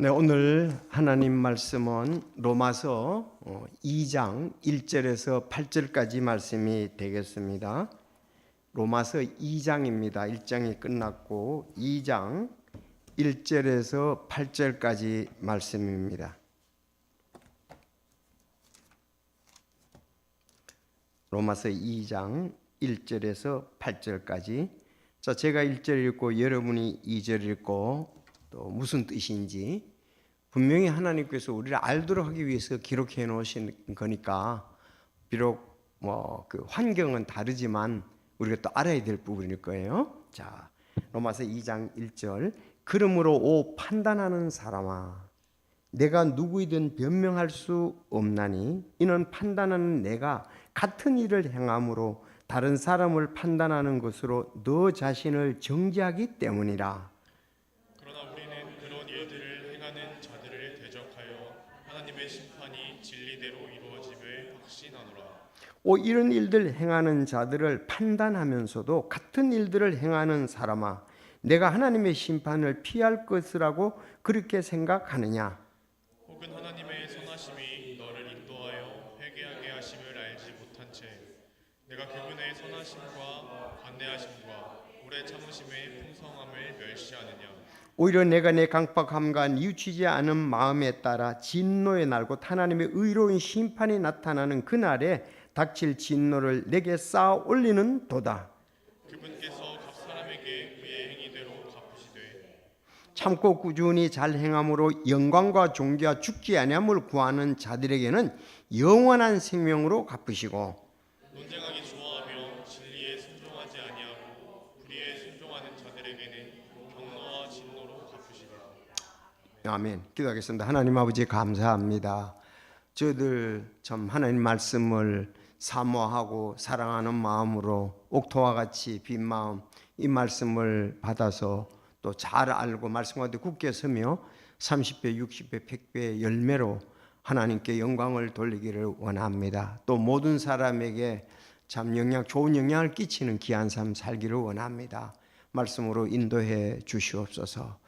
네, 오늘 하나님 말씀은 로마서 2장 1절에서 8절까지 말씀이 되겠습니다. 로마서 2장입니다. 1장이 끝났고 2장 1절에서 8절까지 말씀입니다. 로마서 2장 1절에서 8절까지. 자, 제가 1절 읽고 여러분이 2절 읽고 또 무슨 뜻인지 분명히 하나님께서 우리를 알도록 하기 위해서 기록해 놓으신 거니까, 비록 그 환경은 다르지만 우리가 또 알아야 될 부분일 거예요. 자, 로마서 2장 1절. 그러므로 오 판단하는 사람아, 내가 누구이든 변명할 수 없나니 이는 판단하는 내가 같은 일을 행함으로 다른 사람을 판단하는 것으로 너 자신을 정죄하기 때문이라. 그러나 우리는 그런 일들을 행하는 자들을 대적하여 하나님의 심판이 진리대로 이루어짐을 확신하노라. 이런 일들 행하는 자들을 판단하면서도 같은 일들을 행하는 사람아, 내가 하나님의 심판을 피할 것이라고 그렇게 생각하느냐? 혹은 하나님의 선하심이 너를 인도하여 회개하게 하심을 알지 못한 채 내가 그분의 선하심과 관내하심과 오래 참으심의 풍성함을 멸시하느냐. 오히려 내가 내 강팍함과 뉘우치지 않은 마음에 따라 진노의 날 곧 하나님의 의로운 심판이 나타나는 그날에 닥칠 진노를 내게 쌓아 올리는 도다. 그분께서 각 사람에게 그의 행위대로 갚으시되 참고 꾸준히 잘 행함으로 영광과 존귀와 죽지 아니함을 구하는 자들에게는 영원한 생명으로 갚으시고, 논쟁하기 좋아하며 진리에 순종하지 아니하고 불의에 순종하는 자들에게는 경노와 진노로 갚으시리라. 아멘. 기도하겠습니다. 하나님 아버지, 감사합니다. 저희들 참 하나님 말씀을 사모하고 사랑하는 마음으로 옥토와 같이 빈 마음, 이 말씀을 받아서 또 잘 알고 말씀 가운데 굳게 서며 30배, 60배, 100배의 열매로 하나님께 영광을 돌리기를 원합니다. 또 모든 사람에게 참 좋은 영향을 끼치는 귀한 삶 살기를 원합니다. 말씀으로 인도해 주시옵소서.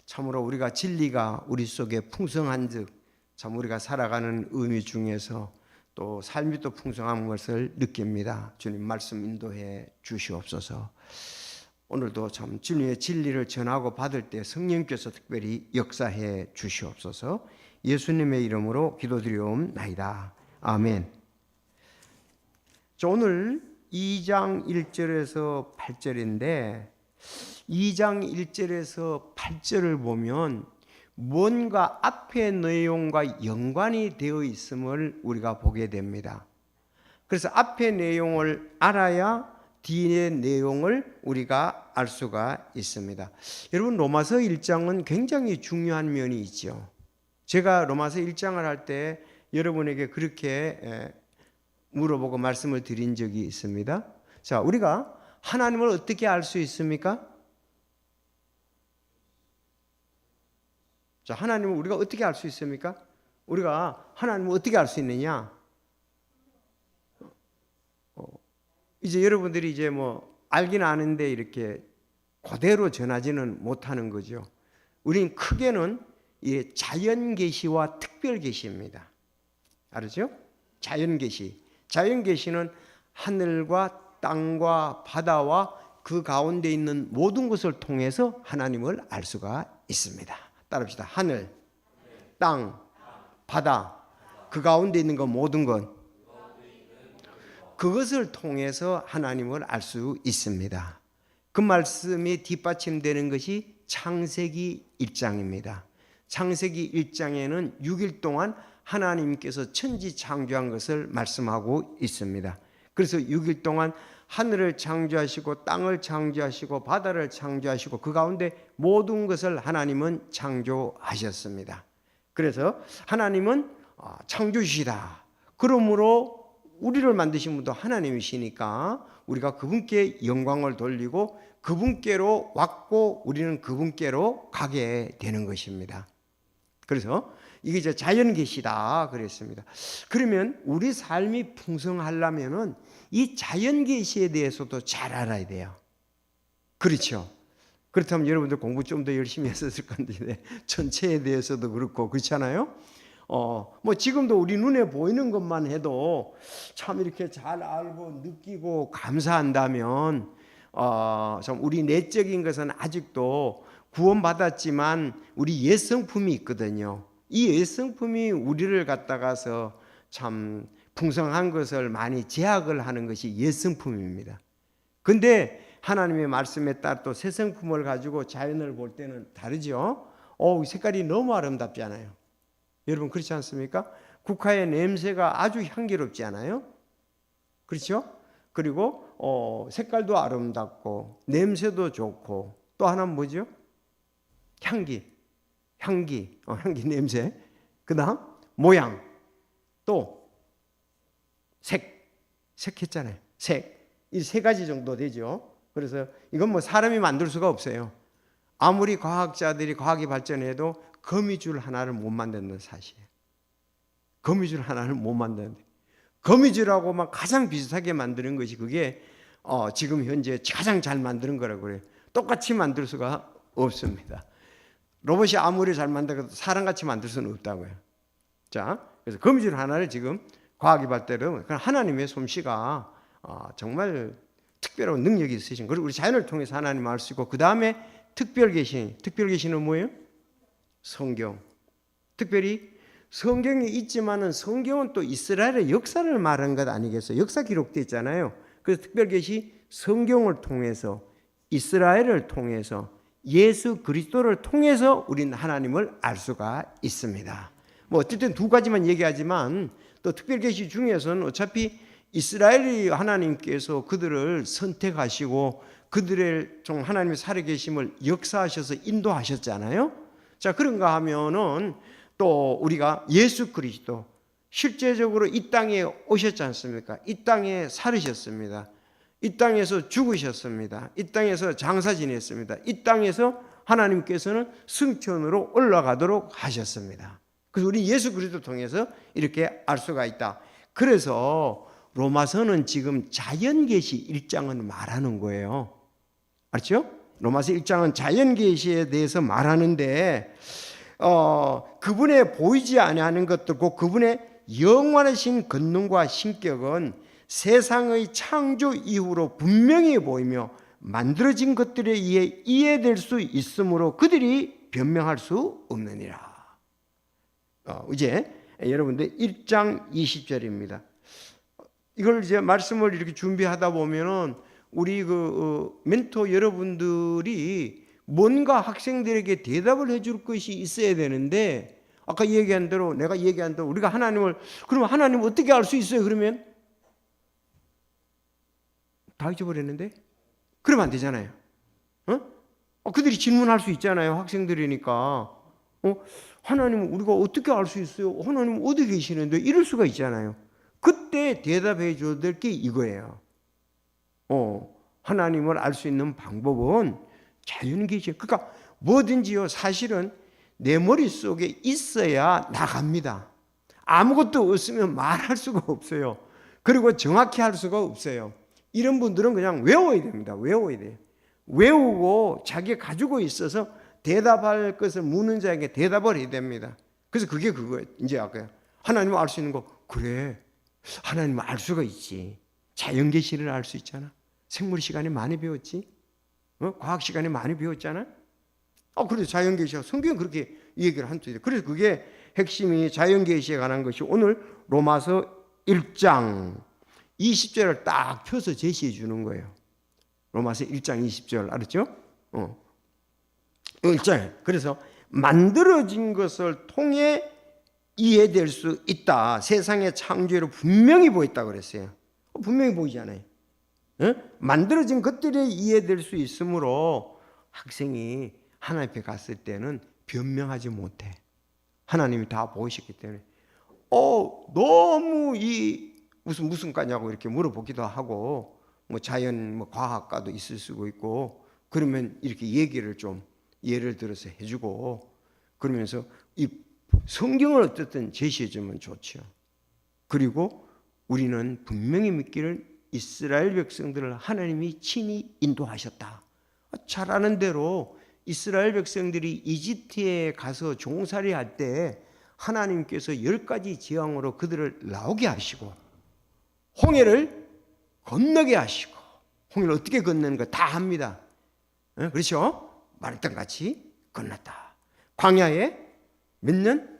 참으로 우리가 진리가 우리 속에 풍성한 즉 참 우리가 살아가는 의미 중에서 또 삶이 또 풍성한 것을 느낍니다. 주님 말씀 인도해 주시옵소서. 오늘도 참 주님의 진리를 전하고 받을 때 성령께서 특별히 역사해 주시옵소서. 예수님의 이름으로 기도드리옵나이다. 아멘. 오늘 2장 1절에서 8절인데 2장 1절에서 8절을 보면 뭔가 앞의 내용과 연관이 되어 있음을 우리가 보게 됩니다. 그래서 앞의 내용을 알아야 뒤의 내용을 우리가 알 수가 있습니다. 여러분, 로마서 1장은 굉장히 중요한 면이 있죠. 제가 로마서 1장을 할 때 여러분에게 그렇게 물어보고 말씀을 드린 적이 있습니다. 자, 우리가 하나님을 어떻게 알 수 있습니까? 자, 하나님을 우리가 어떻게 알 수 있습니까? 우리가 하나님을 어떻게 알 수 있느냐? 이제 여러분들이 이제 알긴 아는데 이렇게 그대로 전하지는 못하는 거죠. 우리는 크게는 이 자연 계시와 특별 계시입니다. 알죠? 자연 계시. 자연 계시는 하늘과 땅과 바다와 그 가운데 있는 모든 것을 통해서 하나님을 알 수가 있습니다. 따라합시다. 하늘, 땅, 바다, 그 가운데 있는 것 모든 것, 그것을 통해서 하나님을 알 수 있습니다. 그 말씀이 뒷받침되는 것이 창세기 1장입니다. 창세기 1장에는 6일 동안 하나님께서 천지 창조한 것을 말씀하고 있습니다. 그래서 6일 동안 하늘을 창조하시고 땅을 창조하시고 바다를 창조하시고 그 가운데 모든 것을 하나님은 창조하셨습니다. 그래서 하나님은 창조주시다. 그러므로 우리를 만드신 분도 하나님이시니까 우리가 그분께 영광을 돌리고 그분께로 왔고 우리는 그분께로 가게 되는 것입니다. 그래서 이게 이제 자연 계시다 그랬습니다. 그러면 우리 삶이 풍성하려면은 이 자연 계시에 대해서도 잘 알아야 돼요. 그렇죠? 그렇다면 여러분들 공부 좀 더 열심히 했었을 건데 전체에 대해서도 그렇고 그렇잖아요. 뭐 지금도 우리 눈에 보이는 것만 해도 참 이렇게 잘 알고 느끼고 감사한다면 참 우리 내적인 것은 아직도 구원받았지만 우리 옛 성품이 있거든요. 이 옛 성품이 우리를 갖다가서 참 풍성한 것을 많이 제약을 하는 것이 옛 성품입니다. 근데 하나님의 말씀에 따라 또 새 성품을 가지고 자연을 볼 때는 다르죠. 색깔이 너무 아름답지 않아요? 여러분 그렇지 않습니까? 국화의 냄새가 아주 향기롭지 않아요? 그렇죠? 그리고 색깔도 아름답고 냄새도 좋고 또 하나는 뭐죠? 향기 냄새. 그다음 모양, 또 색했잖아요. 이 세 가지 정도 되죠. 그래서 이건 뭐 사람이 만들 수가 없어요. 아무리 과학자들이 과학이 발전해도 거미줄 하나를 못 만드는 사실이에요. 거미줄 하나를 못 만드는데 거미줄하고 막 가장 비슷하게 만드는 것이 그게 지금 현재 가장 잘 만드는 거라고 그래요. 똑같이 만들 수가 없습니다. 로봇이 아무리 잘 만들어도 사람같이 만들 수는 없다고요. 자, 그래서 거미줄 하나를 지금 과학이 발달은 하나님의 솜씨가 정말 특별한 능력이 있으신. 그리고 우리 자연을 통해서 하나님 알 수 있고 그 다음에 특별 계시는 뭐예요? 성경. 특별히 성경이 있지만은 성경은 또 이스라엘의 역사를 말한 것 아니겠어요? 역사 기록되어 있잖아요. 그래서 특별 계시 성경을 통해서 이스라엘을 통해서 예수 그리스도를 통해서 우리는 하나님을 알 수가 있습니다. 뭐 어쨌든 두 가지만 얘기하지만 또 특별 계시 중에서는 어차피 이스라엘이 하나님께서 그들을 선택하시고 그들의 좀 하나님의 살아계심을 역사하셔서 인도하셨잖아요. 자, 그런가 하면은 또 우리가 예수 그리스도 실제적으로 이 땅에 오셨지 않습니까? 이 땅에 살으셨습니다. 이 땅에서 죽으셨습니다. 이 땅에서 장사 지냈습니다. 이 땅에서 하나님께서는 승천으로 올라가도록 하셨습니다. 그래서 우리 예수 그리스도 통해서 이렇게 알 수가 있다. 그래서 로마서는 지금 자연계시 1장은 말하는 거예요. 알죠? 로마서 1장은 자연계시에 대해서 말하는데 그분의 보이지 아니하는 것들고 그분의 영원하신 권능과 신격은 세상의 창조 이후로 분명히 보이며 만들어진 것들에 의해 이해될 수 있으므로 그들이 변명할 수 없느니라. 이제 여러분들 1장 20절입니다. 이걸 이제 말씀을 이렇게 준비하다 보면은 우리 멘토 여러분들이 뭔가 학생들에게 대답을 해줄 것이 있어야 되는데 아까 얘기한 대로 내가 얘기한 대로 우리가 하나님을 그러면 하나님 어떻게 알 수 있어요? 그러면 다 잊어버렸는데 그러면 안 되잖아요. 그들이 질문할 수 있잖아요. 학생들이니까 하나님 우리가 어떻게 알 수 있어요? 하나님 어디 계시는데 이럴 수가 있잖아요. 그때 대답해 줘야 될 게 이거예요. 하나님을 알 수 있는 방법은 자연계시. 그러니까 뭐든지요 사실은 내 머릿속에 있어야 나갑니다. 아무것도 없으면 말할 수가 없어요. 그리고 정확히 할 수가 없어요. 이런 분들은 그냥 외워야 됩니다. 외워야 돼요. 외우고 자기가 가지고 있어서 대답할 것을 묻는 자에게 대답을 해야 됩니다. 그래서 그게 그거예요. 이제 아까 하나님을 알 수 있는 거 그래. 하나님을 알 수가 있지. 자연계시를 알 수 있잖아. 생물 시간에 많이 배웠지. 과학 시간에 많이 배웠잖아. 그래서 자연계시가 성경은 그렇게 얘기를 한 줄이에요. 그래서 그게 핵심이 자연계시에 관한 것이 오늘 로마서 1장 20절을 딱 펴서 제시해 주는 거예요. 로마서 1장 20절 알았죠? 1절. 그래서 만들어진 것을 통해 이해될 수 있다. 세상의 창조로 분명히 보였다고 그랬어요. 분명히 보이잖아요. 만들어진 것들에 이해될 수 있으므로 학생이 하나님 앞에 갔을 때는 변명하지 못해. 하나님이 다 보이셨기 때문에 너무 이 무슨 과냐고 이렇게 물어보기도 하고 뭐 자연 과학과도 있을 수도 있고 그러면 이렇게 얘기를 좀 예를 들어서 해주고 그러면서 이 성경을 어쨌든 제시해 주면 좋죠. 그리고 우리는 분명히 믿기를 이스라엘 백성들을 하나님이 친히 인도하셨다. 잘 아는 대로 이스라엘 백성들이 이집트에 가서 종살이 할 때 하나님께서 10가지 재앙으로 그들을 나오게 하시고 홍해를 건너게 하시고, 홍해를 어떻게 건너는 거 다 합니다. 그렇죠? 말했던 같이 건넜다. 광야에 몇 년?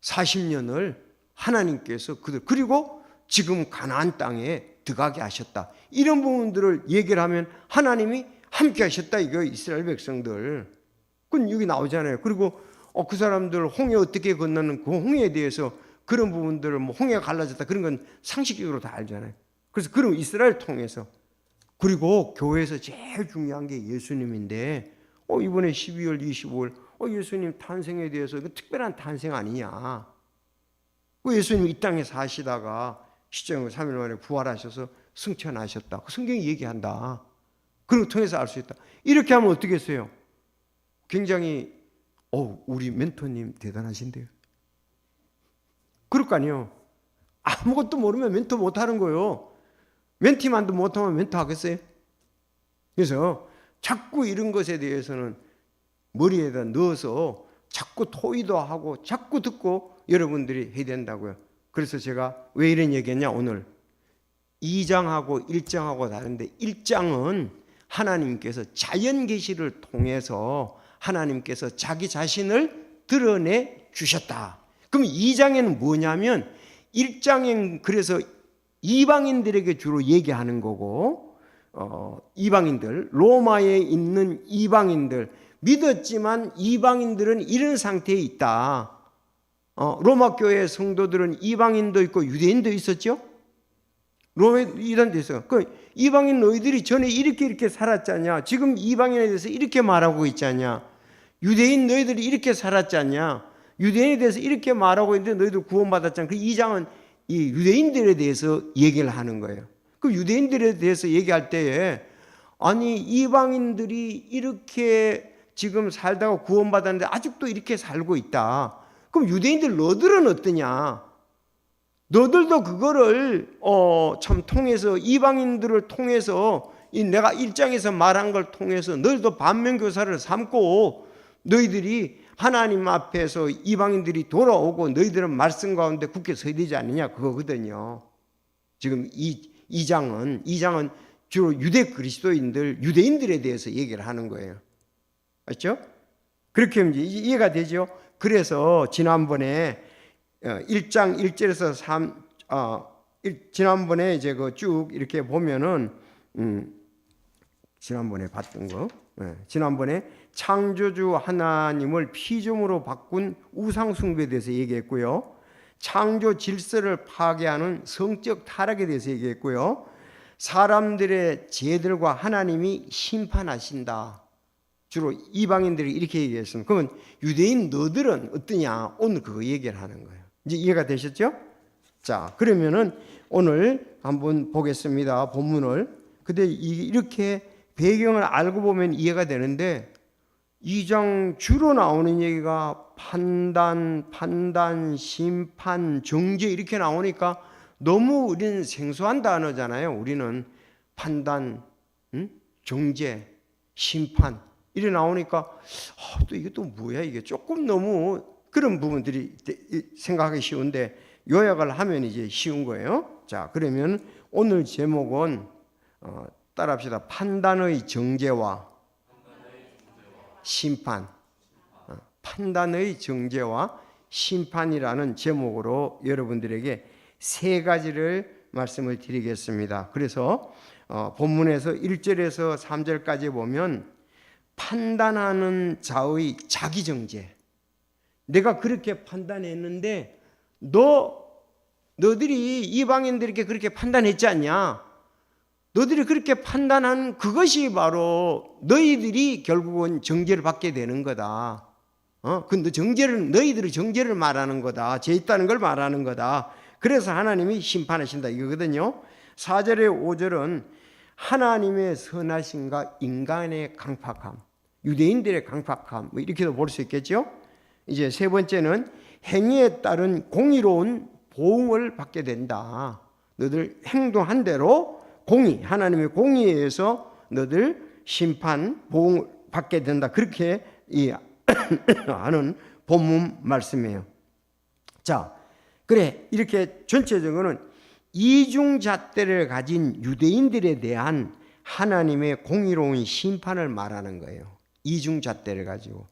40년을 하나님께서 그들, 그리고 지금 가나안 땅에 들어가게 하셨다. 이런 부분들을 얘기를 하면 하나님이 함께 하셨다 이거 이스라엘 백성들. 그건 여기 나오잖아요. 그리고 그 사람들 홍해 어떻게 건너는 그 홍해에 대해서 그런 부분들을 뭐 홍해가 갈라졌다 그런 건 상식적으로 다 알잖아요. 그래서 그런 이스라엘 통해서, 그리고 교회에서 제일 중요한 게 예수님인데 이번에 12월 25일 예수님 탄생에 대해서 특별한 탄생 아니냐. 예수님 이 땅에 사시다가 시정을 3일 만에 부활하셔서 승천하셨다. 성경이 얘기한다. 그런 걸 통해서 알 수 있다. 이렇게 하면 어떻게 했어요? 굉장히 우리 멘토님 대단하신데요. 그럴 거 아니에요. 아무것도 모르면 멘토 못하는 거예요. 멘티만도 못하면 멘토 하겠어요? 그래서 자꾸 이런 것에 대해서는 머리에다 넣어서 자꾸 토의도 하고 자꾸 듣고 여러분들이 해야 된다고요. 그래서 제가 왜 이런 얘기했냐 오늘 2장하고 1장하고 다른데 1장은 하나님께서 자연 계시를 통해서 하나님께서 자기 자신을 드러내 주셨다. 그럼 2장에는 뭐냐면 1장엔 그래서 이방인들에게 주로 얘기하는 거고 이방인들, 로마에 있는 이방인들, 믿었지만 이방인들은 이런 상태에 있다. 로마 교회 성도들은 이방인도 있고 유대인도 있었죠. 로마에 이런 데서 그 이방인 너희들이 전에 이렇게 살았잖냐. 지금 이방인에 대해서 이렇게 말하고 있잖냐. 유대인 너희들이 이렇게 살았잖냐. 유대인에 대해서 이렇게 말하고 있는데 너희들 구원받았잖아. 그 2장은 이 유대인들에 대해서 얘기를 하는 거예요. 그 유대인들에 대해서 얘기할 때에 아니 이방인들이 이렇게 지금 살다가 구원받았는데 아직도 이렇게 살고 있다. 그럼 유대인들 너들은 어떠냐? 너들도 그거를 참 통해서 이방인들을 통해서 내가 1장에서 말한 걸 통해서 너희도 반면교사를 삼고 너희들이 하나님 앞에서 이방인들이 돌아오고 너희들은 말씀 가운데 굳게 서야 되지 않느냐 그거거든요. 지금 2장은 주로 유대 그리스도인들, 유대인들에 대해서 얘기를 하는 거예요. 맞죠? 그렇게 하면 이제 이해가 되죠? 그래서 지난번에 1장 1절에서 3, 지난번에 이제 그 쭉 이렇게 보면은, 지난번에 봤던 거, 지난번에 창조주 하나님을 피조물로 바꾼 우상숭배에 대해서 얘기했고요. 창조 질서를 파괴하는 성적 타락에 대해서 얘기했고요. 사람들의 죄들과 하나님이 심판하신다. 주로 이방인들이 이렇게 얘기했습니다. 그러면 유대인 너들은 어떠냐? 오늘 그거 얘기를 하는 거예요. 이제 이해가 되셨죠? 자, 그러면은 오늘 한번 보겠습니다. 본문을. 근데 이렇게 배경을 알고 보면 이해가 되는데 2장 주로 나오는 얘기가 판단, 심판, 정죄 이렇게 나오니까 너무 우리는 생소한 단어잖아요. 우리는 판단, 정죄, 심판 이래 나오니까 또 이게 또 뭐야 이게 조금 너무 그런 부분들이 생각하기 쉬운데 요약을 하면 이제 쉬운 거예요. 자, 그러면 오늘 제목은 따라합시다. 판단의 정죄와 심판. 판단의 정죄와 심판이라는 제목으로 여러분들에게 세 가지를 말씀을 드리겠습니다. 그래서 본문에서 1절에서 3절까지 보면 판단하는 자의 자기 정죄. 내가 그렇게 판단했는데 너들이 이방인들에게 그렇게 판단했지 않냐? 너희들이 그렇게 판단한 그것이 바로 너희들이 결국은 정죄를 받게 되는 거다. 근데 너희들이 정죄를 말하는 거다. 죄 있다는 걸 말하는 거다. 그래서 하나님이 심판하신다 이거거든요. 4절에 5절은 하나님의 선하심과 인간의 강팍함, 유대인들의 강팍함 뭐 이렇게도 볼 수 있겠죠. 이제 세 번째는 행위에 따른 공의로운 보응을 받게 된다. 너희들 행동한 대로 하나님의 공의에 의해서 너희들 심판, 보응을 받게 된다. 그렇게 하는 본문 말씀이에요. 자, 그래 이렇게 전체적으로는 이중잣대를 가진 유대인들에 대한 하나님의 공의로운 심판을 말하는 거예요. 이중잣대를 가지고.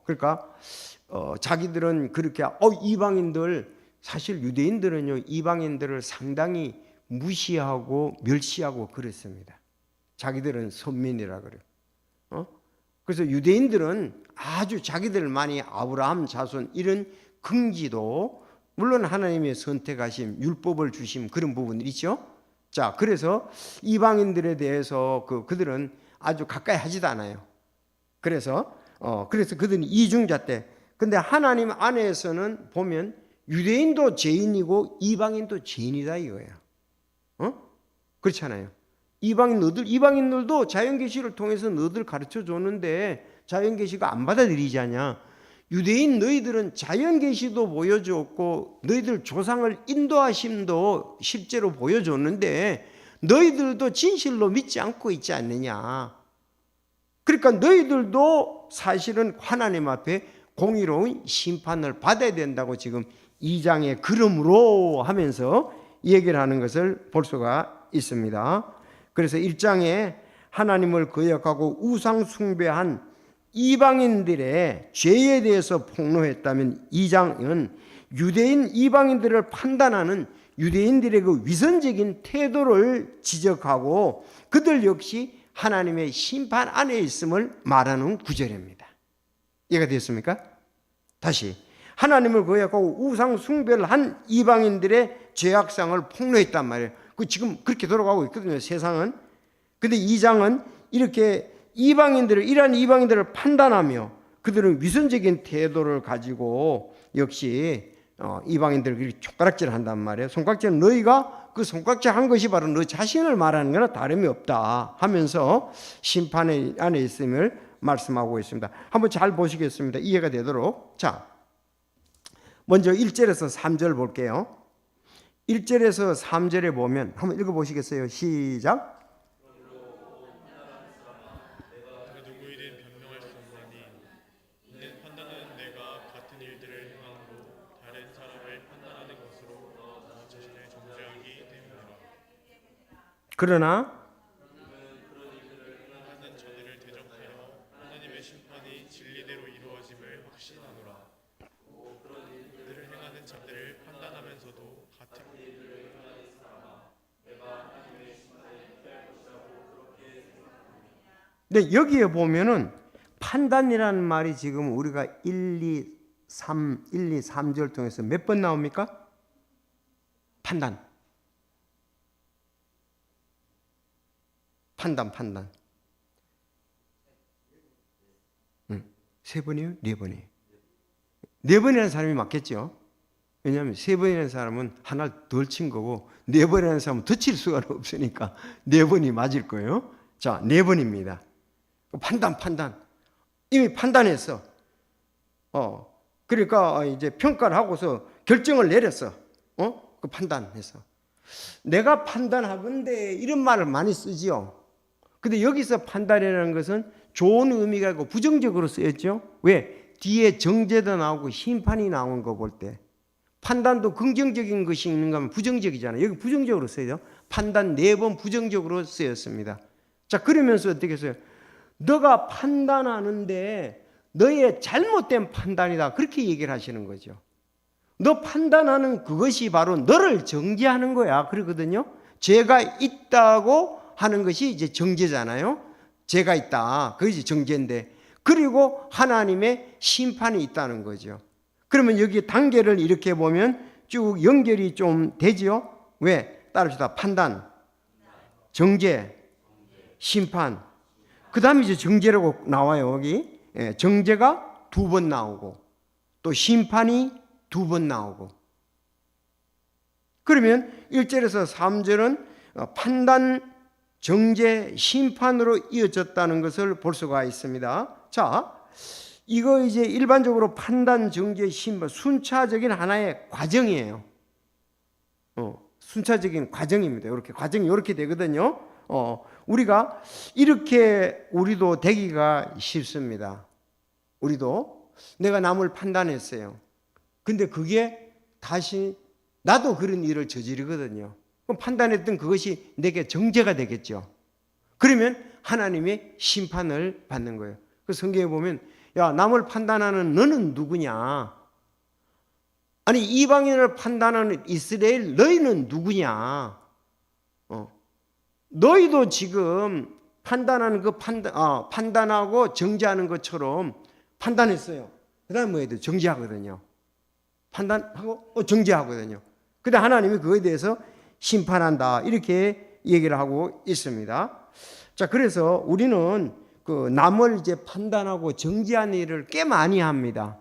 그러니까 자기들은 그렇게 이방인들, 사실 유대인들은요 이방인들을 상당히 무시하고 멸시하고 그랬습니다. 자기들은 선민이라 그래요. 그래서 유대인들은 아주 자기들만이 아브라함 자손 이런 긍지도, 물론 하나님의 선택하심, 율법을 주심 그런 부분이 있죠. 자, 그래서 이방인들에 대해서 그들은 아주 가까이 하지도 않아요. 그래서 그들은 이중잣대. 근데 하나님 안에서는 보면 유대인도 죄인이고 이방인도 죄인이다 이거예요. 그렇잖아요. 이방인들도 자연계시를 통해서 너희들 가르쳐 줬는데 자연계시가 안 받아들이지 않냐. 유대인 너희들은 자연계시도 보여줬고 너희들 조상을 인도하심도 실제로 보여줬는데 너희들도 진실로 믿지 않고 있지 않느냐. 그러니까 너희들도 사실은 하나님 앞에 공의로운 심판을 받아야 된다고 지금 2장의 그러므로 하면서 얘기를 하는 것을 볼 수가 있습니다. 그래서 1장에 하나님을 거역하고 우상 숭배한 이방인들의 죄에 대해서 폭로했다면 2장은 유대인 이방인들을 판단하는 유대인들의 그 위선적인 태도를 지적하고 그들 역시 하나님의 심판 안에 있음을 말하는 구절입니다. 이해가 되었습니까? 다시 하나님을 거역하고 우상 숭배를 한 이방인들의 죄악상을 폭로했단 말이에요. 지금 그렇게 돌아가고 있거든요, 세상은. 근데 2장은 이렇게 이러한 이방인들을 판단하며 그들은 위선적인 태도를 가지고 역시 이방인들을 손가락질 한단 말이에요. 손가락질은 너희가 그 손가락질 한 것이 바로 너 자신을 말하는 거나 다름이 없다 하면서 심판 안에 있음을 말씀하고 있습니다. 한번 잘 보시겠습니다. 이해가 되도록. 자, 먼저 1절에서 3절 볼게요. 1절에서 3절에 보면 한번 읽어보시겠어요? 시작. 누구이든 변명할 수 없나니 이는 판단은 내가 같은 일들을 행함으로 다른 사람을 판단하는 것으로 나 자신을 정죄하기 때문이라. 그러나 하는 자들을 대적하여 하나님의 심판이 진리대로 이루어짐을 확신하노라. 그들을 행하는 자들을 판단하면서도 같은 근데 여기에 보면은 판단이라는 말이 지금 우리가 1, 2, 3절 통해서 몇 번 나옵니까? 판단. 세 번이요? 네 번이에요. 네 번이라는 사람이 맞겠죠? 왜냐하면 세 번이라는 사람은 하나를 덜 친 거고 네 번이라는 사람은 더 칠 수가 없으니까 네 번이 맞을 거예요. 자, 네 번입니다. 판단. 이미 판단했어. 그러니까 이제 평가를 하고서 결정을 내렸어. 그 판단해서. 내가 판단하건대 이런 말을 많이 쓰지요. 근데 여기서 판단이라는 것은 좋은 의미가 있고 부정적으로 쓰였죠. 왜? 뒤에 정죄도 나오고 심판이 나온 거 볼 때. 판단도 긍정적인 것이 있는가 하면 부정적이잖아요. 여기 부정적으로 써요. 판단 4번 부정적으로 쓰였습니다. 자, 그러면서 어떻게 했어요? 너가 판단하는데 너의 잘못된 판단이다. 그렇게 얘기를 하시는 거죠. 너 판단하는 그것이 바로 너를 정죄하는 거야. 그러거든요. 죄가 있다고 하는 것이 이제 정죄잖아요. 죄가 있다. 그것이 정죄인데. 그리고 하나님의 심판이 있다는 거죠. 그러면 여기 단계를 이렇게 보면 쭉 연결이 좀 되지요. 왜? 따릅시다. 판단, 정죄, 심판. 그 다음에 이제 정죄라고 나와요. 여기 정죄가 2번 나오고 또 심판이 2번 나오고. 그러면 1절에서 3절은 판단, 정죄, 심판으로 이어졌다는 것을 볼 수가 있습니다. 자, 이거 이제 일반적으로 판단, 정죄, 심판 순차적인 하나의 과정이에요. 순차적인 과정입니다. 이렇게 과정이 이렇게 되거든요. 우리가 이렇게 우리도 되기가 쉽습니다. 우리도 내가 남을 판단했어요. 근데 그게 다시 나도 그런 일을 저지르거든요. 그럼 판단했던 그것이 내게 정죄가 되겠죠. 그러면 하나님의 심판을 받는 거예요. 그 성경에 보면 야, 남을 판단하는 너는 누구냐? 아니 이방인을 판단하는 이스라엘 너희는 누구냐? 너희도 지금 판단하는 그 판단하고 정죄하는 것처럼 판단했어요. 그다음 뭐해야 돼? 정죄하거든요. 판단하고 정죄하거든요. 근데 하나님이 그거에 대해서 심판한다 이렇게 얘기를 하고 있습니다. 자, 그래서 우리는 그 남을 이제 판단하고 정죄하는 일을 꽤 많이 합니다.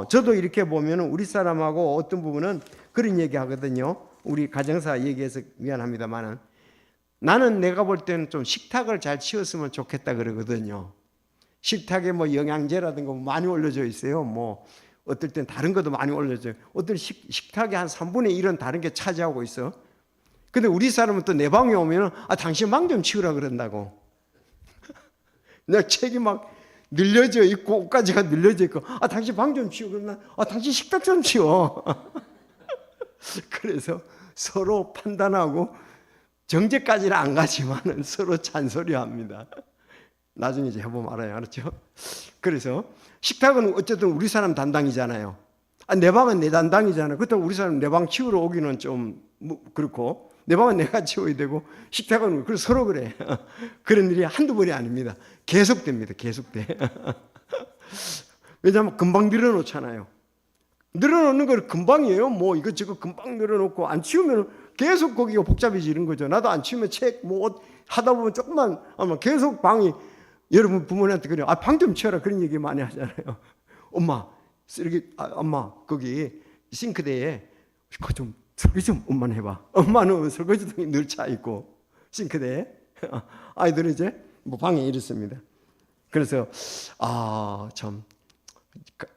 저도 이렇게 보면 우리 사람하고 어떤 부분은 그런 얘기 하거든요. 우리 가정사 얘기해서 미안합니다만은 나는 내가 볼 때는 좀 식탁을 잘 치웠으면 좋겠다 그러거든요. 식탁에 뭐 영양제라든가 많이 올려져 있어요. 뭐 어떨 땐 다른 것도 많이 올려져요. 어떤 식탁에 한 3분의 1은 다른 게 차지하고 있어. 근데 우리 사람은 또 내 방에 오면 당신 방 좀 치우라 그런다고. 내 책이 막 늘려져 있고 옷까지가 늘려져 있고 당신 방 좀 치워 그러나 당신 식탁 좀 치워. 그래서 서로 판단하고 정죄까지는 안 가지만은 서로 잔소리합니다. 나중에 이제 해보면 알아요. 알았죠? 그래서 식탁은 어쨌든 우리 사람 담당이잖아요. 내 방은 내 담당이잖아요. 그렇다고 우리 사람 내 방 치우러 오기는 좀 그렇고 내 방은 내가 치워야 되고 식탁은 그래서 서로 그래. 그런 일이 한두 번이 아닙니다. 계속됩니다. 계속돼. 왜냐하면 금방 늘어놓잖아요. 늘어놓는 걸 금방이에요. 뭐 이것저것 금방 늘어놓고 안 치우면 계속 거기가 복잡해지는 거죠. 나도 안 치우면 책 뭐 하다 보면 조금만 아마 계속 방이 여러분 부모님한테 그래요. 방 좀 치워라 그런 얘기 많이 하잖아요. 엄마 쓰레기 엄마 거기 싱크대에 그거 좀 설거지 좀 엄마는 해봐. 엄마는 설거지통이 늘 차 있고 싱크대에 아이들은 이제 뭐 방에 이렇습니다. 그래서 참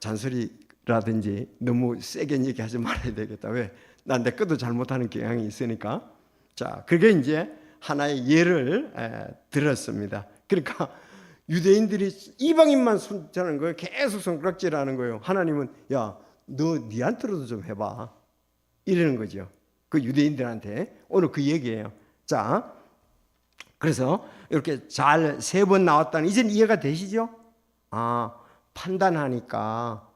잔소리라든지 너무 세게 얘기하지 말아야 되겠다. 왜? 난 내 것도 잘못하는 경향이 있으니까. 자, 그게 이제 하나의 예를 들었습니다. 그러니까 유대인들이 이방인만 손자는 거예요. 계속 손가락질하는 거예요. 하나님은 야, 너 니한테로도 좀 해봐. 이러는 거죠. 그 유대인들한테 오늘 그 얘기예요. 자, 그래서 이렇게 잘 3번 나왔다는 이제는 이해가 되시죠? 판단하니까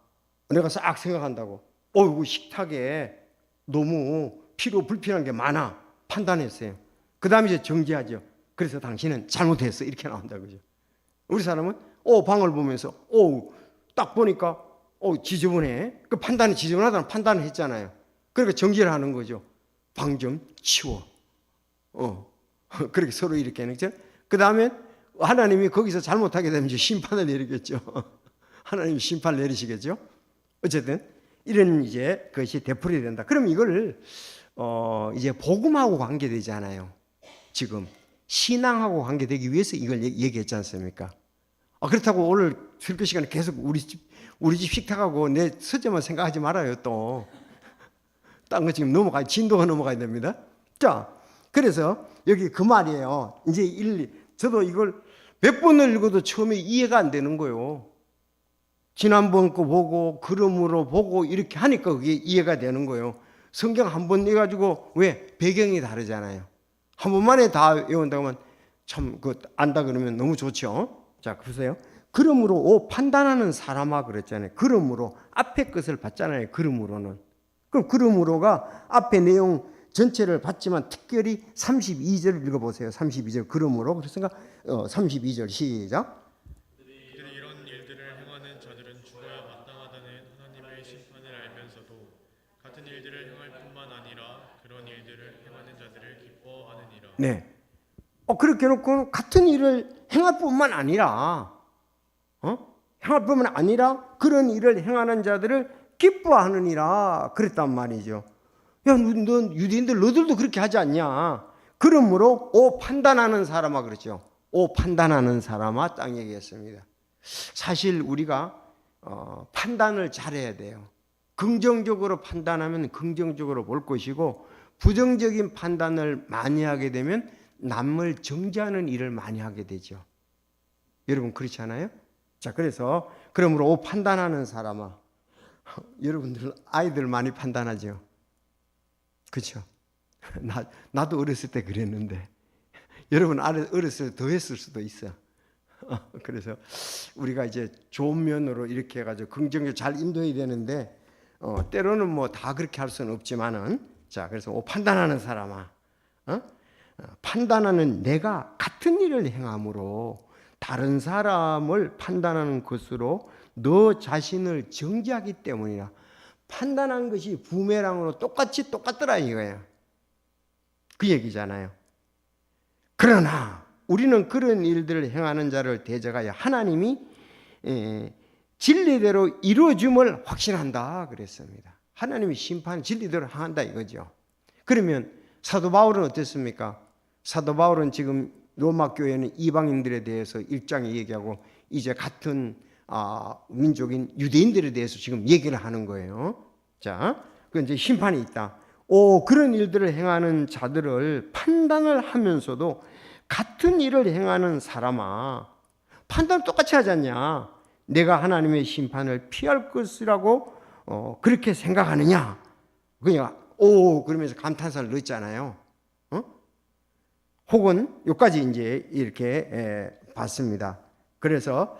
내가 싹 생각한다고. 이거 식탁에 너무 필요 불필요한 게 많아. 판단했어요. 그 다음에 이제 정지하죠. 그래서 당신은 잘못했어. 이렇게 나온다 그죠. 우리 사람은 방을 보면서 딱 보니까 지저분해. 그 판단이 지저분하다는 판단을 했잖아요. 그러니까 정지를 하는 거죠. 방 좀 치워. 그렇게 서로 이렇게 하는 거죠. 그 다음에 하나님이 거기서 잘못하게 되면 이제 심판을 내리겠죠. 하나님이 심판을 내리시겠죠. 어쨌든 이런 이제 그것이 되풀이 된다. 그럼 이걸 이제 복음하고 관계되잖아요. 지금 신앙하고 관계되기 위해서 이걸 얘기했지 않습니까? 그렇다고 오늘 설교 시간에 계속 우리 집 식탁하고 내 서재만 생각하지 말아요. 또 딴 거 지금 넘어가야 진도가 넘어가야 됩니다. 자, 그래서 여기 그 말이에요. 이제 저도 이걸 몇 번을 읽어도 처음에 이해가 안 되는 거예요. 지난번 거 보고 그러므로 보고 이렇게 하니까 그게 이해가 되는 거예요. 성경 한 번 해가지고 왜 배경이 다르잖아요. 한 번만에 다 외운다고 하면 참 그 안다 그러면 너무 좋죠. 자, 보세요. 그러므로 판단하는 사람아 그랬잖아요. 그러므로 앞에 것을 봤잖아요. 그러므로는. 그럼 그러므로가 앞에 내용 전체를 봤지만 특별히 32절을 읽어보세요. 32절 그러므로 그랬으니까 32절 시작. 이런 일들을 행하는 자들은 죽어야 마땅하다는 하나님의 심판을 알면서도 같은 일들을 행할 뿐만 아니라 그런 일들을 행하는 자들을 기뻐하느니라. 네. 그렇게 놓고 같은 일을 행할 뿐만 아니라 행할 뿐만 아니라 그런 일을 행하는 자들을 기뻐하느니라 그랬단 말이죠. 야, 넌 유대인들 너들도 그렇게 하지 않냐? 그러므로 판단하는 사람아 그랬죠. 판단하는 사람아 딱 얘기했습니다. 사실 우리가 판단을 잘해야 돼요. 긍정적으로 판단하면 긍정적으로 볼 것이고 부정적인 판단을 많이 하게 되면 남을 정죄하는 일을 많이 하게 되죠. 여러분 그렇지 않아요? 자, 그래서 그러므로 판단하는 사람아, 여러분들 아이들 많이 판단하죠. 그렇죠? 나도 어렸을 때 그랬는데 여러분 어렸을 때 더 했을 수도 있어. 그래서 우리가 이제 좋은 면으로 이렇게 해가지고 긍정적으로 잘 인도해야 되는데 때로는 뭐 다 그렇게 할 수는 없지만은, 자, 그래서 판단하는 사람아, 판단하는 내가 같은 일을 행함으로 다른 사람을 판단하는 것으로 너 자신을 정죄하기 때문이라. 판단한 것이 부메랑으로 똑같더라 이거예요. 그 얘기잖아요. 그러나 우리는 그런 일들을 행하는 자를 대적하여 하나님이 진리대로 이루어짐을 확신한다 그랬습니다. 하나님이 심판 진리대로 행한다 이거죠. 그러면 사도 바울은 어땠습니까? 사도 바울은 지금 로마 교회는 이방인들에 대해서 1장에 얘기하고 이제 같은 민족인 유대인들에 대해서 지금 얘기를 하는 거예요. 자, 그 이제 심판이 있다. 그런 일들을 행하는 자들을 판단을 하면서도 같은 일을 행하는 사람아, 판단을 똑같이 하지 않냐? 내가 하나님의 심판을 피할 것이라고 그렇게 생각하느냐? 그냥 그러면서 감탄사를 넣었잖아요. 혹은 여기까지 이제 이렇게 봤습니다. 그래서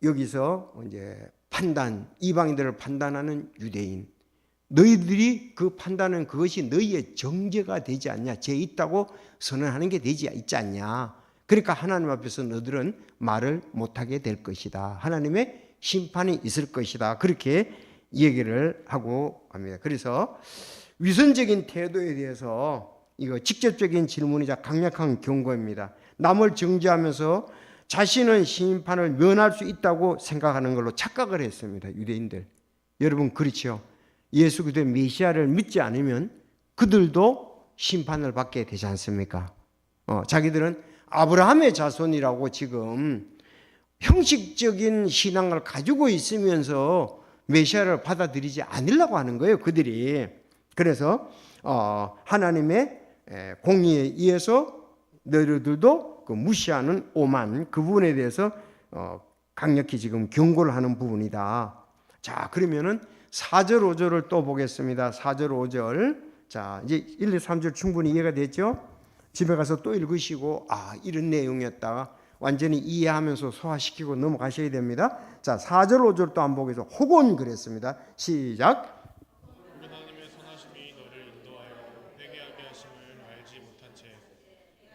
여기서 이제 이방인들을 판단하는 유대인, 너희들이 그 판단은 그것이 너희의 정죄가 되지 않냐, 죄 있다고 선언하는 게 있지 않냐. 그러니까 하나님 앞에서 너희들은 말을 못하게 될 것이다. 하나님의 심판이 있을 것이다. 그렇게 얘기를 하고 합니다. 그래서 위선적인 태도에 대해서 이거 직접적인 질문이자 강력한 경고입니다. 남을 정죄하면서 자신은 심판을 면할 수 있다고 생각하는 걸로 착각을 했습니다. 유대인들. 여러분 그렇죠? 예수 그리스도의 메시아를 믿지 않으면 그들도 심판을 받게 되지 않습니까? 자기들은 아브라함의 자손이라고 지금 형식적인 신앙을 가지고 있으면서 메시아를 받아들이지 않으려고 하는 거예요, 그들이. 그래서 하나님의 공의에 의해서 너희들도 그 무시하는 오만, 그 부분에 대해서 강력히 지금 경고를 하는 부분이다. 자, 그러면은 4절 5절을 또 보겠습니다. 4절 5절. 자, 이제 1, 2, 3절 충분히 이해가 됐죠? 집에 가서 또 읽으시고 이런 내용이었다 완전히 이해하면서 소화시키고 넘어가셔야 됩니다. 자, 4절 5절 또 한번 보겠습니다. 혹은 그랬습니다. 시작. 하나님의 선하심이 너를 인도하여 회개하게 하심을 알지 못한 채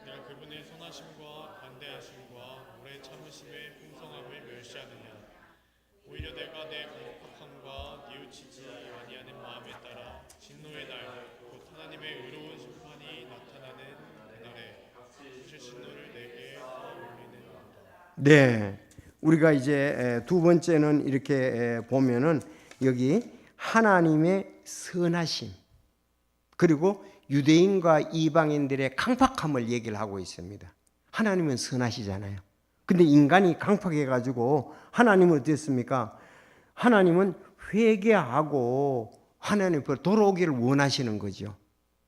내가 그분의 선하심과 관대하심과 오래 참으심의 풍성함을 멸시하느냐. 오히려 내가 내 강팍함과 뉘우치지 아니하는 마음에 따라 진노의 날 곧 하나님의 의로운 심판이 나타나는 그날에 그 진노를 내게 쏘아올리는. 네, 우리가 이제 두 번째는 이렇게 보면은 여기 하나님의 선하심, 그리고 유대인과 이방인들의 강팍함을 얘기를 하고 있습니다. 하나님은 선하시잖아요. 근데 인간이 강팍해가지고 하나님은 어땠습니까? 하나님은 회개하고 하나님 앞으로 돌아오기를 원하시는 거죠.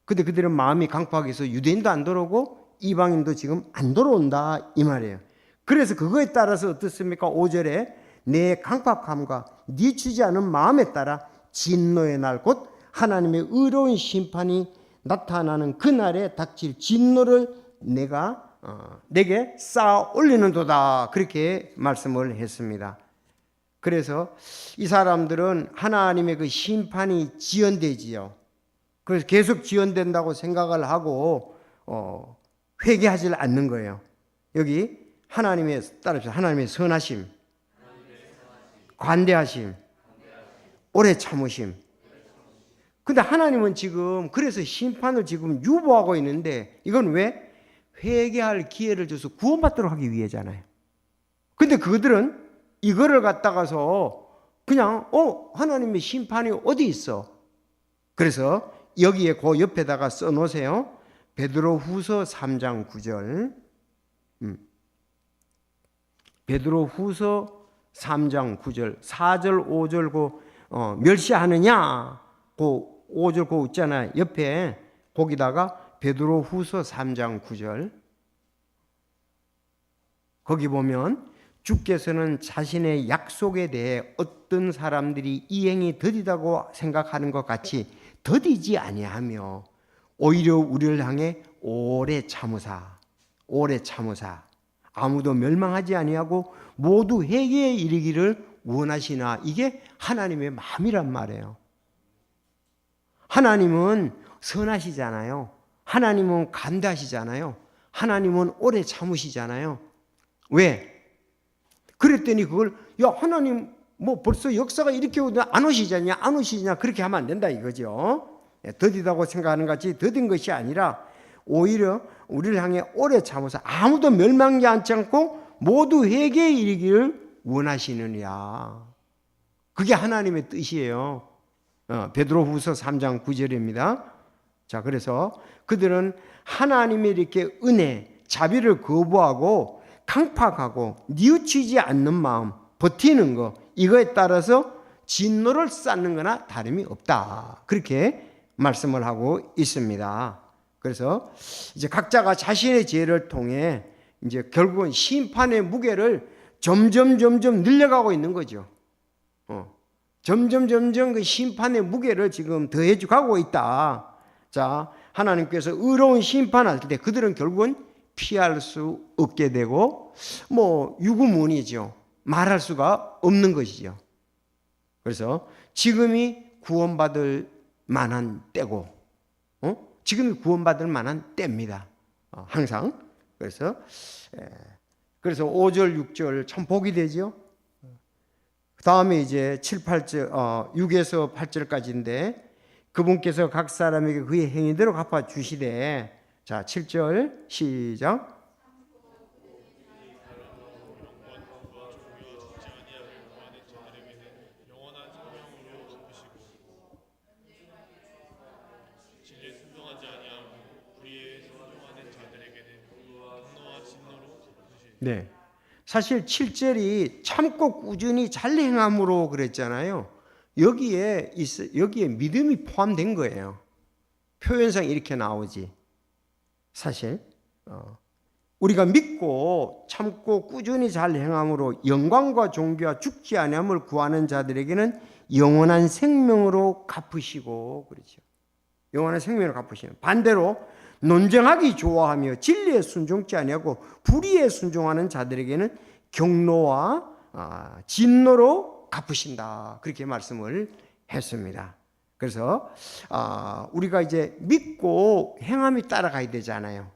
근데 그들은 마음이 강팍해서 유대인도 안 돌아오고 이방인도 지금 안 돌아온다 이 말이에요. 그래서 그거에 따라서 어떻습니까? 5절에 내 강팍함과 뉘치지 않은 마음에 따라 진노의 날 곧 하나님의 의로운 심판이 나타나는 그날에 닥칠 진노를 내게 쌓아 올리는도다. 그렇게 말씀을 했습니다. 그래서 이 사람들은 하나님의 그 심판이 지연되지요. 그래서 계속 지연된다고 생각을 하고 회개하지 않는 거예요. 여기 하나님의 따라서 하나님의 선하심, 관대하심, 오래 참으심. 근데 하나님은 지금 그래서 심판을 지금 유보하고 있는데 이건 왜? 회개할 기회를 줘서 구원받도록 하기 위해잖아요. 근데 그들은 이거를 갖다가서 그냥 하나님의 심판이 어디 있어? 그래서 여기에 그 옆에다가 써놓으세요. 베드로후서 3장 9절. 베드로후서 3장 9절, 4절 5절 그 멸시하느냐? 그 5절 그 있잖아요. 옆에 거기다가 베드로후서 3장 9절. 거기 보면 주께서는 자신의 약속에 대해 어떤 사람들이 이행이 더디다고 생각하는 것 같이 더디지 아니하며 오히려 우리를 향해 오래 참으사 아무도 멸망하지 아니하고 모두 회개에 이르기를 원하시나. 이게 하나님의 마음이란 말이에요. 하나님은 선하시잖아요. 하나님은 감대하시잖아요. 하나님은 오래 참으시잖아요. 왜? 그랬더니 그걸 하나님 벌써 역사가 이렇게 안 오시잖냐 안 오시냐 그렇게 하면 안 된다 이거죠. 더디다고 생각하는 같이 더딘 것이 아니라 오히려 우리를 향해 오래 참으사 아무도 멸망하지 않고 모두 회개에 이르기를 원하시느냐. 그게 하나님의 뜻이에요. 베드로후서 3장 9절입니다. 자, 그래서 그들은 하나님의 이렇게 은혜, 자비를 거부하고 강팍하고 뉘우치지 않는 마음, 버티는 거, 이거에 따라서 진노를 쌓는 거나 다름이 없다. 그렇게 말씀을 하고 있습니다. 그래서 이제 각자가 자신의 죄를 통해 이제 결국은 심판의 무게를 점점 늘려가고 있는 거죠. 점점 그 심판의 무게를 지금 더해져 가고 있다. 자, 하나님께서 의로운 심판할 때 그들은 결국은 피할 수 없게 되고 유구무원이죠. 말할 수가 없는 것이죠. 그래서 지금이 구원받을 만한 때고 지금이 구원받을 만한 때입니다. 항상. 그래서 5절 6절 참 복이 되죠. 그 다음에 이제 7, 8절 6에서 8절까지인데 그분께서 각 사람에게 그의 행위대로 갚아 주시되. 자, 7절 시작. 네. 사실 7절이 참고 꾸준히 잘 행함으로 그랬잖아요. 여기에 믿음이 포함된 거예요. 표현상 이렇게 나오지. 사실 우리가 믿고 참고 꾸준히 잘 행함으로 영광과 존귀와 죽지 아니함을 구하는 자들에게는 영원한 생명으로 갚으시고 그렇죠. 영원한 생명으로 갚으시는. 반대로 논쟁하기 좋아하며 진리에 순종치 아니하고 불의에 순종하는 자들에게는 경노와 진노로 갚으신다. 그렇게 말씀을 했습니다. 그래서 우리가 이제 믿고 행함이 따라가야 되잖아요.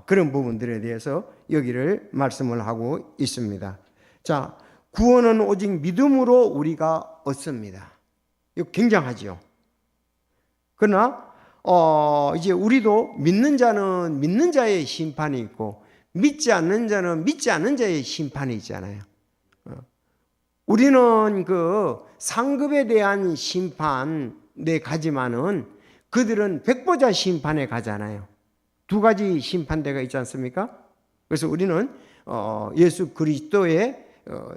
그런 부분들에 대해서 여기를 말씀을 하고 있습니다. 자, 구원은 오직 믿음으로 우리가 얻습니다. 이거 굉장하죠. 그러나 이제 우리도 믿는 자는 믿는 자의 심판이 있고 믿지 않는 자는 믿지 않는 자의 심판이 있잖아요. 우리는 그 상급에 대한 심판에 가지만은 그들은 백보자 심판에 가잖아요. 두 가지 심판대가 있지 않습니까? 그래서 우리는 예수 그리스도의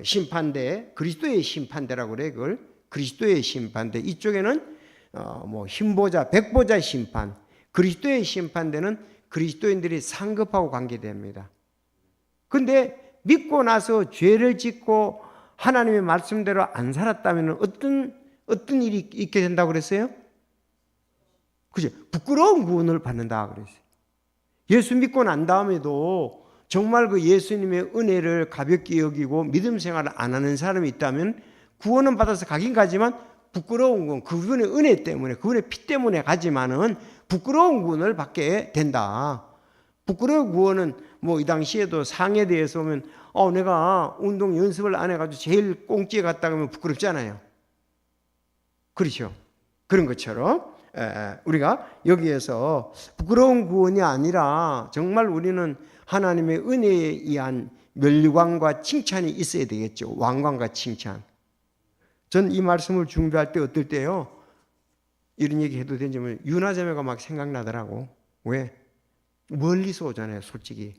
심판대, 그리스도의 심판대라고 그래. 그걸 그리스도의 심판대. 이쪽에는 흰보자, 백보자 심판, 그리스도의 심판대는 그리스도인들이 상급하고 관계됩니다. 근데 믿고 나서 죄를 짓고 하나님의 말씀대로 안 살았다면 어떤 일이 있게 된다고 그랬어요? 그죠? 부끄러운 구원을 받는다 그랬어요. 예수 믿고 난 다음에도 정말 그 예수님의 은혜를 가볍게 여기고 믿음 생활을 안 하는 사람이 있다면 구원은 받아서 가긴 가지만 부끄러운 건 그분의 은혜 때문에 그분의 피 때문에 가지만은 부끄러운 구원을 받게 된다. 부끄러운 구원은 이 당시에도 상에 대해서 오면 내가 운동 연습을 안 해가지고 제일 꽁찌에 갔다 가면 부끄럽잖아요. 그렇죠. 그런 것처럼 우리가 여기에서 부끄러운 구원이 아니라 정말 우리는 하나님의 은혜에 의한 멸관과 칭찬이 있어야 되겠죠. 왕관과 칭찬. 전 이 말씀을 준비할 때 어떨 때요, 이런 얘기 해도 되는지 모르겠어요. 유나자매가 막 생각나더라고. 왜? 멀리서 오잖아요, 솔직히.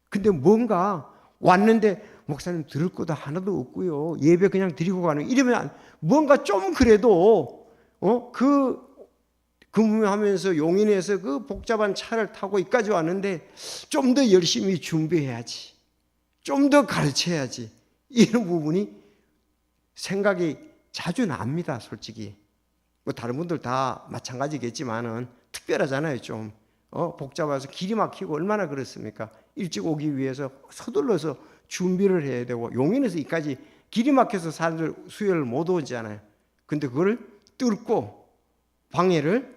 근데 뭔가 왔는데 목사님 들을 것도 하나도 없고요. 예배 그냥 드리고 가는 이러면 뭔가 좀 그래도 그 근무하면서 용인에서 그 복잡한 차를 타고 여기까지 왔는데 좀 더 열심히 준비해야지, 좀 더 가르쳐야지, 이런 부분이 생각이 자주 납니다. 솔직히 뭐 다른 분들 다 마찬가지겠지만은 특별하잖아요. 좀 복잡해서 길이 막히고 얼마나 그렇습니까? 일찍 오기 위해서 서둘러서 준비를 해야 되고, 용인에서 여기까지 길이 막혀서 사람들 수요를 못 오잖아요. 근데 그걸 뚫고 방해를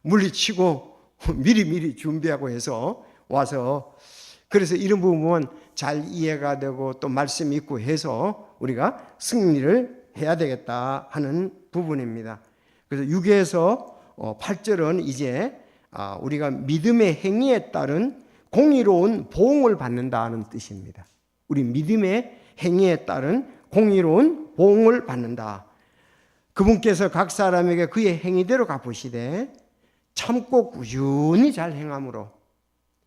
물리치고 미리미리 준비하고 해서 와서, 그래서 이런 부분은 잘 이해가 되고 또 말씀이 있고 해서 우리가 승리를 해야 되겠다 하는 부분입니다. 그래서 6에서 8절은 이제 우리가 믿음의 행위에 따른 공의로운 보응을 받는다는 뜻입니다. 우리 믿음의 행위에 따른 공의로운 보응을 받는다. 그분께서 각 사람에게 그의 행위대로 갚으시되 참고 꾸준히 잘 행함으로.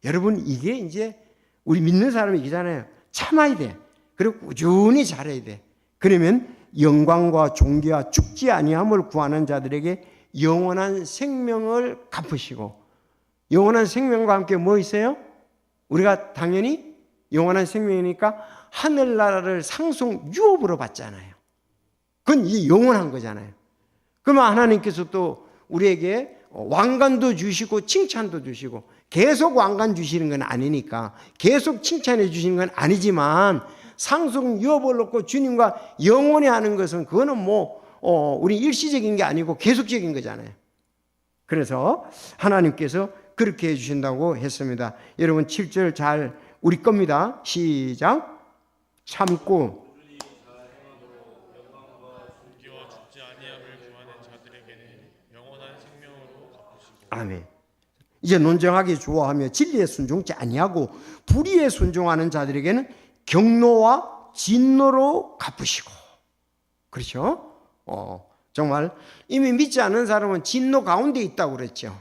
여러분, 이게 이제 우리 믿는 사람이 이잖아요. 참아야 돼. 그리고 꾸준히 잘해야 돼. 그러면 영광과 존귀와 죽지 아니함을 구하는 자들에게 영원한 생명을 갚으시고, 영원한 생명과 함께 뭐 있어요? 우리가 당연히 영원한 생명이니까 하늘나라를 상속 유업으로 받잖아요. 그건 이게 영원한 거잖아요. 그러면 하나님께서 또 우리에게 왕관도 주시고 칭찬도 주시고, 계속 왕관 주시는 건 아니니까, 계속 칭찬해 주시는 건 아니지만, 상속 유업을 놓고 주님과 영원히 하는 것은 그거는 우리 일시적인 게 아니고 계속적인 거잖아요. 그래서 하나님께서 그렇게 해주신다고 했습니다. 여러분 7절 잘 우리 겁니다. 시작. 참고 존귀와 죽지 아니함을 구하는 자들에게는 영원한 생명으로 갚으시고. 아멘. 이제 논쟁하기 좋아하며 진리에 순종치 아니하고 불의에 순종하는 자들에게는 경노와 진노로 갚으시고. 그렇죠? 정말 이미 믿지 않는 사람은 진노 가운데 있다고 그랬죠.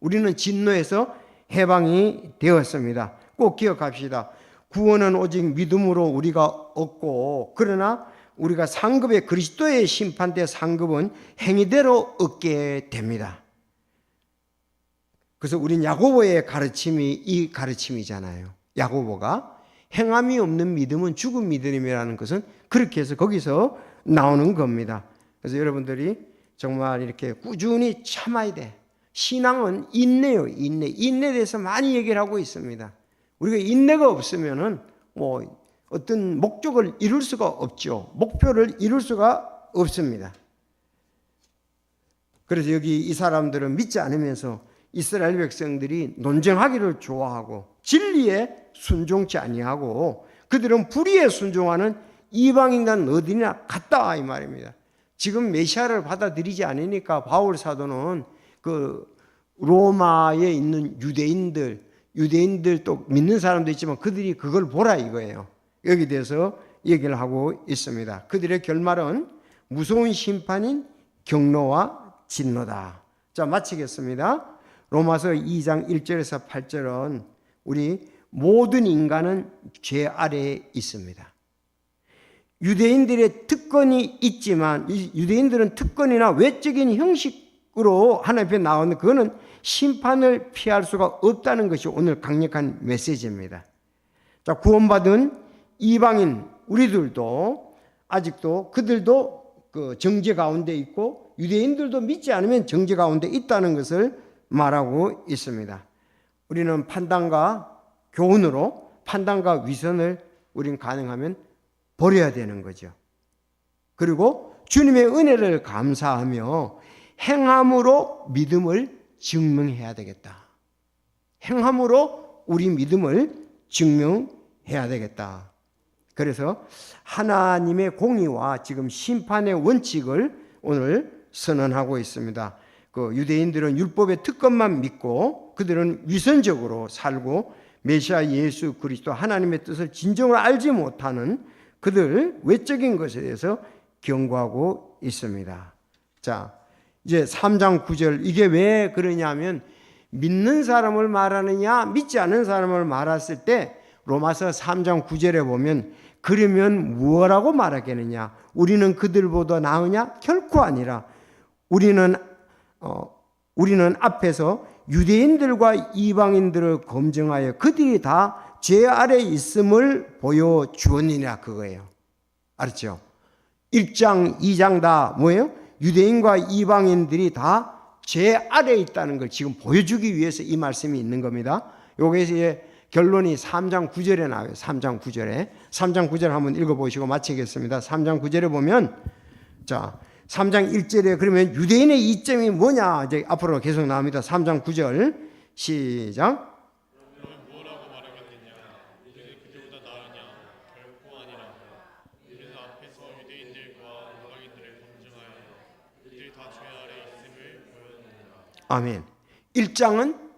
우리는 진노에서 해방이 되었습니다. 꼭 기억합시다. 구원은 오직 믿음으로 우리가 얻고, 그러나 우리가 상급의 그리스도의 심판대 상급은 행위대로 얻게 됩니다. 그래서 우린 야고보의 가르침이 이 가르침이잖아요. 야고보가 행함이 없는 믿음은 죽은 믿음이라는 것은 그렇게 해서 거기서 나오는 겁니다. 그래서 여러분들이 정말 이렇게 꾸준히 참아야 돼. 신앙은 인내요, 인내. 인내에 대해서 많이 얘기를 하고 있습니다. 우리가 인내가 없으면은 어떤 목적을 이룰 수가 없죠. 목표를 이룰 수가 없습니다. 그래서 여기 이 사람들은 믿지 않으면서 이스라엘 백성들이 논쟁하기를 좋아하고 진리에 순종치 아니하고 그들은 불의에 순종하는 이방인간 어디나 같다 이 말입니다. 지금 메시아를 받아들이지 않으니까 바울 사도는 그 로마에 있는 유대인들 또 믿는 사람도 있지만 그들이 그걸 보라 이거예요. 여기 대해서 얘기를 하고 있습니다. 그들의 결말은 무서운 심판인 경노와 진노다. 자, 마치겠습니다. 로마서 2장 1절에서 8절은 우리 모든 인간은 죄 아래에 있습니다. 유대인들의 특권이 있지만 유대인들은 특권이나 외적인 형식으로 하나님 앞에 나오는 그거는 심판을 피할 수가 없다는 것이 오늘 강력한 메시지입니다. 자, 구원받은 이방인 우리들도 아직도 그들도 그 정죄 가운데 있고 유대인들도 믿지 않으면 정죄 가운데 있다는 것을 말하고 있습니다. 우리는 판단과 교훈으로 판단과 위선을 우린 가능하면 버려야 되는 거죠. 그리고 주님의 은혜를 감사하며 행함으로 믿음을 증명해야 되겠다. 행함으로 우리 믿음을 증명해야 되겠다. 그래서 하나님의 공의와 지금 심판의 원칙을 오늘 선언하고 있습니다. 그 유대인들은 율법의 특권만 믿고 그들은 위선적으로 살고 메시아 예수 그리스도 하나님의 뜻을 진정으로 알지 못하는 그들 외적인 것에 대해서 경고하고 있습니다. 자, 이제 3장 9절 이게 왜 그러냐면 믿는 사람을 말하느냐 믿지 않는 사람을 말했을 때 로마서 3장 9절에 보면 그러면 무엇라고 말하겠느냐? 우리는 그들보다 나으냐? 결코 아니라 우리는 우리는 앞에서 유대인들과 이방인들을 검증하여 그들이 다 죄 아래 있음을 보여주었느냐 그거예요. 알았죠? 1장, 2장 다 뭐예요? 유대인과 이방인들이 다 죄 아래 있다는 걸 지금 보여주기 위해서 이 말씀이 있는 겁니다. 여기서 결론이 3장 9절에 나와요. 3장 9절에. 3장 9절 한번 읽어보시고 마치겠습니다. 3장 9절에 보면, 자, 3장 1절에 그러면 유대인의 이점이 뭐냐? 이제 앞으로 계속 나옵니다. 3장 9절. 시작. 그러면 뭐라고 말하겠느냐? 우리는 그들보다 나으냐? 결코 아니라. 우리는 앞에서 유대인들과 이방인들을 검증하여 그들이 다 죄 아래 있음을 보였느니라. 아멘. 1장은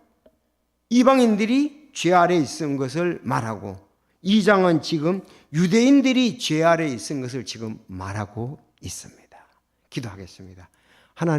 이방인들이 죄 아래 있은 것을 말하고 2장은 지금 유대인들이 죄 아래 있은 것을 지금 말하고 있습니다. 기도하겠습니다. 하나님